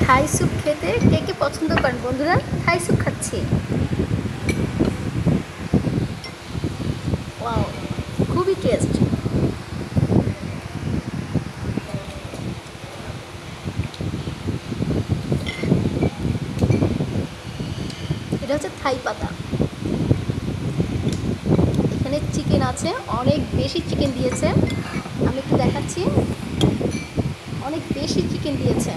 Thai soup খেতে কে কে পছন্দ করেন বন্ধুরা? থাই স্যুপ খাচ্ছি। ওয়াও, খুবই টেস্ট। এটা হচ্ছে থাই পাতা। এখানে চিকেন আছে, অনেক বেশি চিকেন দিয়েছে। আমি একটু দেখাচ্ছি, অনেক বেশি চিকেন দিয়েছে,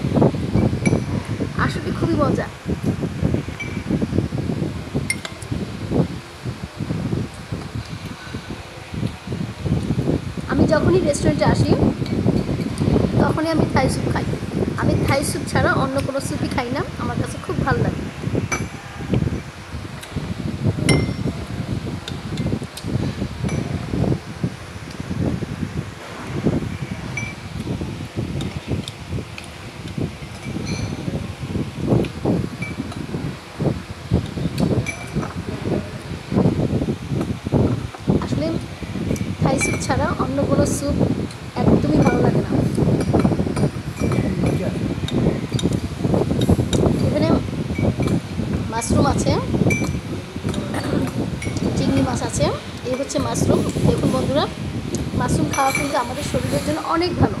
আসলে খুবই মজা। আমি যখনই রেস্টুরেন্টে আসি তখনই আমি থাই স্যুপ খাই। আমি থাই স্যুপ ছাড়া অন্য কোনো স্যুপই খাই না, আমার কাছে খুব ভালো লাগে। আসলে থাই স্যুপ ছাড়া অন্য কোনো স্যুপ একদমই ভালো লাগে না। এখানে মাশরুম আছে, চিংড়ি মাছ আছে, এই হচ্ছে মাশরুম। দেখুন বন্ধুরা, মাশরুম খাওয়া কিন্তু আমাদের শরীরের জন্য অনেক ভালো।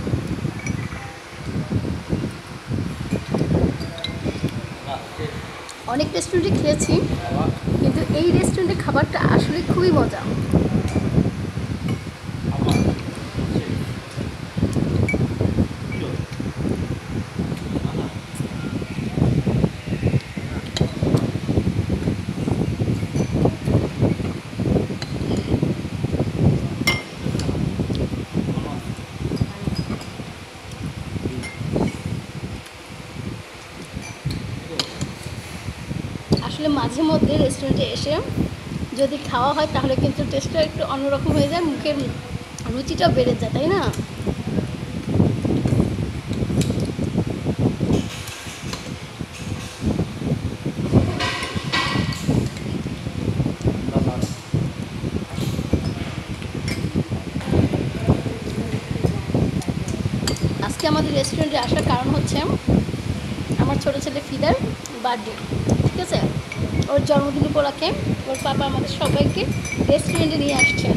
অনেক রেস্টুরেন্টে খেয়েছি, কিন্তু এই রেস্টুরেন্টের খাবারটা আসলে খুবই মজা। আসলে মাঝে মধ্যে রেস্টুরেন্টে এসে যদি খাওয়া হয় তাহলে কিন্তু টেস্টটা একটু অন্যরকম হয়ে যায়, মুখের রুচিটাও বেড়ে যায়, তাই না? আজকে আমাদের রেস্টুরেন্টে আসার কারণ হচ্ছে আমার ছোটো ছেলে ফিদার বার্থডে, ঠিক আছে? ওর জন্মদিন উপলক্ষে ওর পাপা আমাদের সবাইকে রেস্টুরেন্টে নিয়ে আসছে।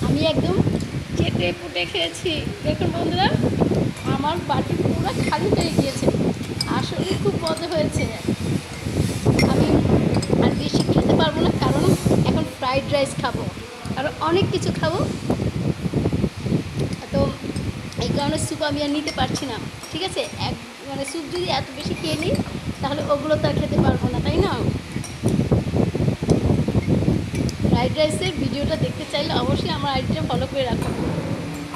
আমি একদম চেটে পুটে খেয়েছি। দেখুন বন্ধুরা, আমার বাটি পুরো খালি হয়ে গিয়েছে, আসলে খুব মজা হয়েছে। আমি আর বেশি খেতে পারবো না, কারণ এখন ফ্রাইড রাইস খাবো, আরও অনেক কিছু খাবো, তো এই কারণে স্যুপ আমি আর নিতে পারছি না, ঠিক আছে? মানে স্যুপ যদি এত বেশি খেয়ে নিই তাহলে ওগুলো তো আর খেতে পারবো না, তাই না? ফ্রাইড রাইসের ভিডিওটা দেখতে চাইলে অবশ্যই আমার আইডিটা ফলো করে রাখুন।